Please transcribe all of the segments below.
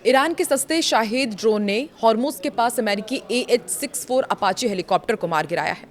Iran के सस्ते Shahid drone ने हॉर्मुज़ के पास अमेरिकी AH-64 अपाचे हेलीकॉप्टर को मार गिराया है।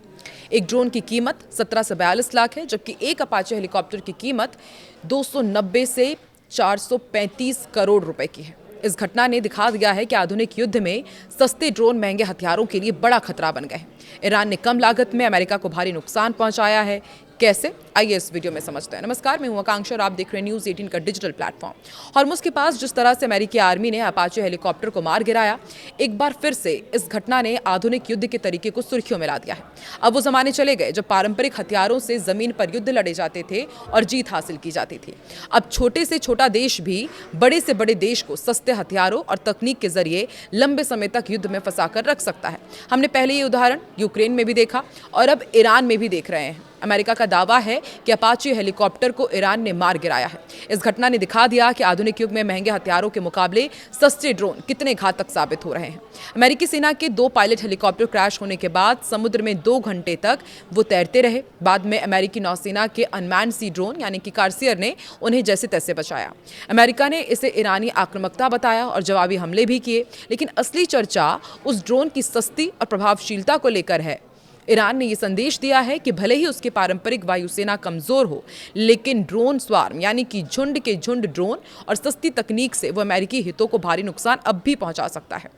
एक ड्रोन की कीमत 17 से 42 लाख है, जबकि एक अपाचे हेलीकॉप्टर की कीमत 290 से 435 करोड़ रुपए की है। इस घटना ने दिखा दिया है कि आधुनिक युद्ध में सस्ते ड्रोन महंगे हथियारों के लिए बड़ा खतरा बन गए हैं। ईरान ने कम लागत में अमेरिका को भारी नुकसान पहुंचाया है। कैसे, आइए इस वीडियो में समझते हैं। नमस्कार, मैं हूं आकांक्षा और आप देख रहे हैं न्यूज़ 18 का डिजिटल प्लेटफॉर्म। हॉर्मुज़ के पास जिस तरह से अमेरिकी आर्मी ने अपाचे हेलीकॉप्टर को मार गिराया, एक बार फिर से इस घटना ने आधुनिक युद्ध के तरीके को सुर्खियों में ला दिया है। अब वो जमाने चले गए जब पारंपरिक हथियारों से जमीन पर युद्ध लड़े जाते थे और जीत हासिल की जाती थी। अब छोटे से छोटा देश भी बड़े से बड़े देश को सस्ते हथियारों और तकनीक के जरिए लंबे समय तक युद्ध में फंसाकर रख सकता है। हमने पहले ये उदाहरण यूक्रेन में भी देखा और अब ईरान में भी देख रहे हैं। अमेरिका का दावा है कि अपाचे हेलीकॉप्टर को ईरान ने मार गिराया है। इस घटना ने दिखा दिया कि आधुनिक युग में महंगे हथियारों के मुकाबले सस्ते ड्रोन कितने घातक साबित हो रहे हैं। अमेरिकी सेना के 2 पायलट हेलीकॉप्टर क्रैश होने के बाद समुद्र में 2 घंटे तक वो तैरते रहे। बाद में अमेरिकी नौसेना के अनमैन्ड सी ड्रोन यानी कि कार्सियर ने उन्हें जैसे तैसे बचाया। अमेरिका ने इसे ईरानी आक्रामकता बताया और जवाबी हमले भी किए, लेकिन असली चर्चा उस ड्रोन की सस्ती और प्रभावशीलता को लेकर है। ईरान ने ये संदेश दिया है कि भले ही उसकी पारंपरिक वायुसेना कमजोर हो, लेकिन ड्रोन स्वार्म यानी कि झुंड के झुंड ड्रोन और सस्ती तकनीक से वो अमेरिकी हितों को भारी नुकसान अब भी पहुंचा सकता है।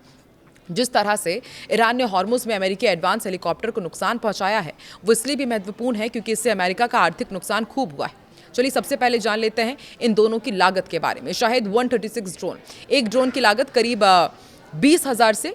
जिस तरह से ईरान ने हॉर्मुज़ में अमेरिकी एडवांस हेलीकॉप्टर को नुकसान पहुंचाया है, वो इसलिए भी महत्वपूर्ण है क्योंकि इससे अमेरिका का आर्थिक नुकसान खूब हुआ है। चलिए सबसे पहले जान लेते हैं इन दोनों की लागत के बारे में। शाहिद 136 ड्रोन, एक ड्रोन की लागत करीब 20,000 से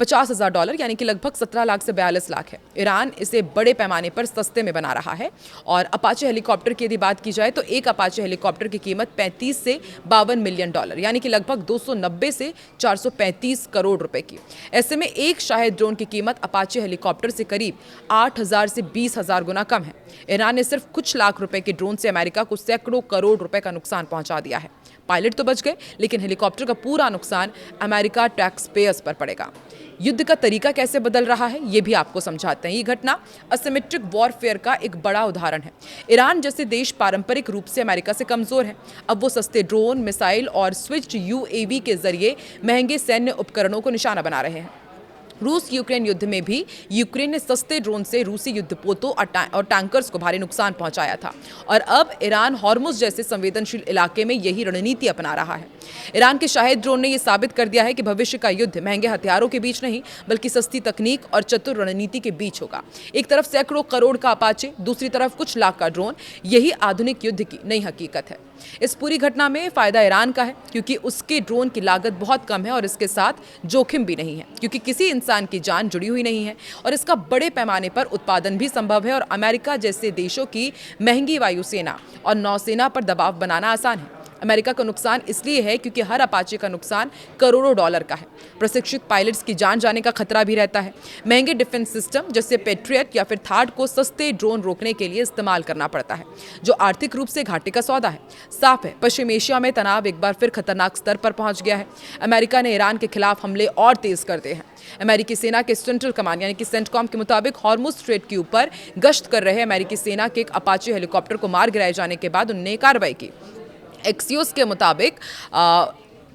$50,000 यानी कि लगभग 17 लाख से 42 लाख है। ईरान इसे बड़े पैमाने पर सस्ते में बना रहा है। और अपाचे हेलीकॉप्टर की यदि बात की जाए तो एक अपाचे हेलीकॉप्टर की कीमत 35 से $52 मिलियन यानी कि लगभग 290 से 435 करोड़ रुपए की। ऐसे में एक शाहिद ड्रोन की कीमत अपाचे हेलीकॉप्टर से करीब 8,000 से 20,000 गुना कम है। ईरान ने सिर्फ कुछ लाख रुपए के ड्रोन से अमेरिका को सैकड़ों करोड़ रुपए का नुकसान पहुंचा दिया है। पायलट तो बच गए, लेकिन हेलीकॉप्टर का पूरा नुकसान अमेरिका टैक्स पेयर्स पर पड़ेगा। युद्ध का तरीका कैसे बदल रहा है, ये भी आपको समझाते हैं। ये घटना असिमेट्रिक वॉरफेयर का एक बड़ा उदाहरण है। ईरान जैसे देश पारंपरिक रूप से अमेरिका से कमजोर है। अब वो सस्ते ड्रोन, मिसाइल और स्विच्ड UAV के जरिए महंगे सैन्य उपकरणों को निशाना बना रहे हैं। रूस यूक्रेन युद्ध में भी यूक्रेन ने सस्ते ड्रोन से रूसी युद्धपोतों और टैंकर्स को भारी नुकसान पहुंचाया था। और अब ईरान हॉर्मुज़ जैसे संवेदनशील इलाके में यही रणनीति अपना रहा है। ईरान के शाहिद ड्रोन ने यह साबित कर दिया है कि भविष्य का युद्ध महंगे हथियारों के बीच नहीं, बल्कि सस्ती तकनीक और चतुर रणनीति के बीच होगा। एक तरफ सैकड़ों करोड़ का अपाचे, दूसरी तरफ कुछ लाख का ड्रोन। यही आधुनिक युद्ध की नई हकीकत है। इस पूरी घटना में फायदा ईरान का है क्योंकि उसके ड्रोन की लागत बहुत कम है और इसके साथ जोखिम भी नहीं है क्योंकि किसी इंसान की जान जुड़ी हुई नहीं है, और इसका बड़े पैमाने पर उत्पादन भी संभव है। और अमेरिका जैसे देशों की महंगी वायुसेना और नौसेना पर दबाव बनाना आसान है। अमेरिका का नुकसान इसलिए है क्योंकि हर अपाचे का नुकसान करोड़ों डॉलर का है। प्रशिक्षित पायलट्स की जान जाने का खतरा भी रहता है। महंगे डिफेंस सिस्टम जैसे पेट्रियट या फिर थार्ड को सस्ते ड्रोन रोकने के लिए इस्तेमाल करना पड़ता है, जो आर्थिक रूप से घाटे का सौदा है। साफ है, पश्चिम एशिया में तनाव एक बार फिर खतरनाक स्तर पर पहुंच गया है। अमेरिका ने ईरान के खिलाफ हमले और तेज कर दिए हैं। अमेरिकी सेना के सेंट्रल कमांड यानी कि सेंटकॉम के मुताबिक हॉर्मुज़ स्ट्रेट के ऊपर गश्त कर रहे अमेरिकी सेना के एक अपाचे हेलीकॉप्टर को मार गिराए जाने के बाद उन्होंने कार्रवाई की। एक्सियोस के मुताबिक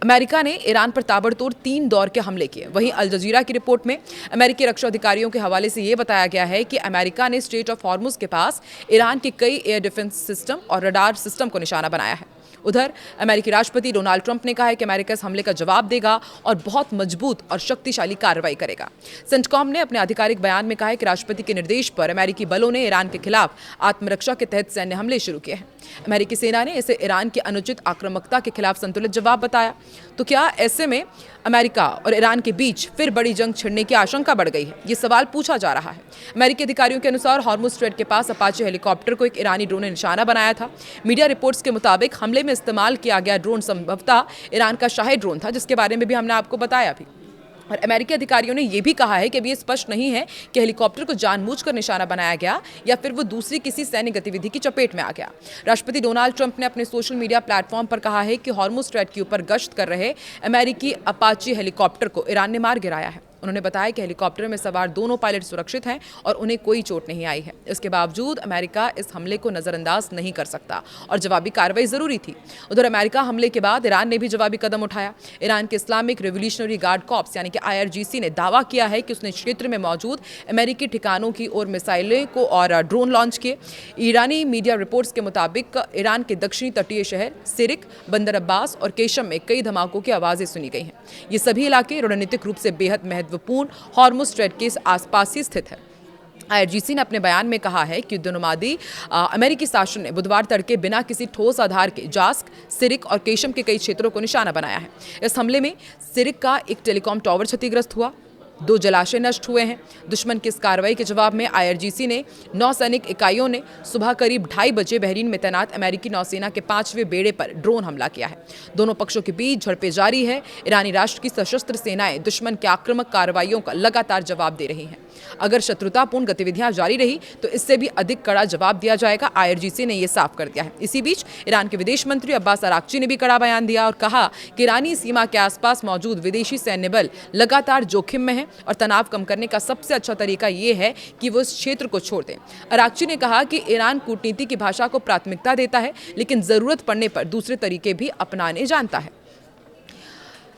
अमेरिका ने ईरान पर ताबड़तोड़ 3 दौर के हमले किए। वहीं अल जजीरा की रिपोर्ट में अमेरिकी रक्षा अधिकारियों के हवाले से ये बताया गया है कि अमेरिका ने स्ट्रेट ऑफ हॉर्मुज़ के पास ईरान के कई एयर डिफेंस सिस्टम और रडार सिस्टम को निशाना बनाया है। उधर अमेरिकी राष्ट्रपति डोनाल्ड ट्रंप ने कहा है कि अमेरिका इस हमले का जवाब देगा और बहुत मजबूत और शक्तिशाली कार्रवाई करेगा। सेंटकॉम ने अपने आधिकारिक बयान में कहा है कि राष्ट्रपति के निर्देश पर अमेरिकी बलों ने ईरान के खिलाफ आत्मरक्षा के तहत सैन्य हमले शुरू किए हैं। अमेरिकी सेना ने इसे ईरान की अनुचित आक्रामकता के खिलाफ संतुलित जवाब बताया। तो क्या ऐसे में अमेरिका और ईरान के बीच फिर बड़ी जंग छिड़ने की आशंका बढ़ गई है? ये सवाल पूछा जा रहा है। अमेरिकी अधिकारियों के अनुसार हॉर्मुज़ स्ट्रेट के पास अपाचे हेलीकॉप्टर को एक ईरानी ड्रोन ने निशाना बनाया था। मीडिया रिपोर्ट्स के मुताबिक हमले में इस्तेमाल किया गया ड्रोन संभवतः ईरान का शाहिद ड्रोन था, जिसके बारे में भी हमने आपको बताया भी। और अमेरिकी अधिकारियों ने यह भी कहा है कि अभी ये स्पष्ट नहीं है कि हेलीकॉप्टर को जानबूझकर निशाना बनाया गया या फिर वो दूसरी किसी सैन्य गतिविधि की चपेट में आ गया। राष्ट्रपति डोनाल्ड ट्रंप ने अपने सोशल मीडिया प्लेटफॉर्म पर कहा है कि हॉर्मुज़ स्ट्रेट के ऊपर गश्त कर रहे अमेरिकी अपाचे हेलीकॉप्टर को ईरान ने मार गिराया है। उन्होंने बताया कि हेलीकॉप्टर में सवार दोनों पायलट सुरक्षित हैं और उन्हें कोई चोट नहीं आई है। इसके बावजूद अमेरिका इस हमले को नजरअंदाज नहीं कर सकता और जवाबी कार्रवाई जरूरी थी। उधर अमेरिका हमले के बाद ईरान ने भी जवाबी कदम उठाया। ईरान के इस्लामिक रिवोल्यूशनरी गार्ड कॉर्प्स यानी कि IRGC ने दावा किया है कि उसने क्षेत्र में मौजूद अमेरिकी ठिकानों की ओर मिसाइलें को और ड्रोन लॉन्च किए। ईरानी मीडिया रिपोर्ट्स के मुताबिक ईरान के दक्षिणी तटीय शहर सिरिक, बंदर अब्बास और केशम में कई धमाकों की आवाजें सुनी गई हैं। ये सभी इलाके रणनीतिक रूप से बेहद महत्वपूर्ण हॉर्मुज स्ट्रेट के आसपास ही स्थित है। IRGC ने अपने बयान में कहा है कि युद्धोन्मादी अमेरिकी शासन ने बुधवार तड़के बिना किसी ठोस आधार के जास्क, सिरिक और केशम के कई क्षेत्रों को निशाना बनाया है। इस हमले में सिरिक का एक टेलीकॉम टावर क्षतिग्रस्त हुआ, 2 जलाशय नष्ट हुए हैं। दुश्मन की इस कार्रवाई के जवाब में IRGC ने 9 सैनिक इकाइयों ने सुबह करीब 2:30 बजे बहरीन में तैनात अमेरिकी नौसेना के 5वें बेड़े पर ड्रोन हमला किया है। दोनों पक्षों के बीच झड़पें जारी है। ईरानी राष्ट्र की सशस्त्र सेनाएं दुश्मन के आक्रामक कार्रवाइयों का लगातार जवाब दे रही हैं। अगर शत्रुतापूर्ण गतिविधियां जारी रही तो इससे भी अधिक कड़ा जवाब दिया जाएगा। IRGC ने यह साफ कर दिया है। इसी बीच ईरान के विदेश मंत्री अब्बास अराक्ची ने भी कड़ा बयान दिया और कहा कि ईरानी सीमा के आसपास मौजूद विदेशी सैन्य बल लगातार जोखिम में है और तनाव कम करने का सबसे अच्छा तरीका यह है कि वो इस क्षेत्र को छोड़ दें। अराक्ची ने कहा कि ईरान कूटनीति की भाषा को प्राथमिकता देता है, लेकिन जरूरत पड़ने पर दूसरे तरीके भी अपनाने जानता है।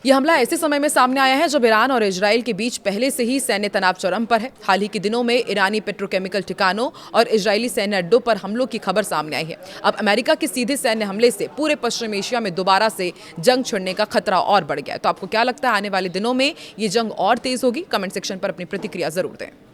यह हमला ऐसे समय में सामने आया है जब ईरान और इजराइल के बीच पहले से ही सैन्य तनाव चरम पर है। हाल ही के दिनों में ईरानी पेट्रोकेमिकल ठिकानों और इजरायली सैन्य अड्डों पर हमलों की खबर सामने आई है। अब अमेरिका के सीधे सैन्य हमले से पूरे पश्चिम एशिया में दोबारा से जंग छिड़ने का खतरा और बढ़ गया है। तो आपको क्या लगता है आने वाले दिनों में ये जंग और तेज होगी? कमेंट सेक्शन पर अपनी प्रतिक्रिया जरूर दें।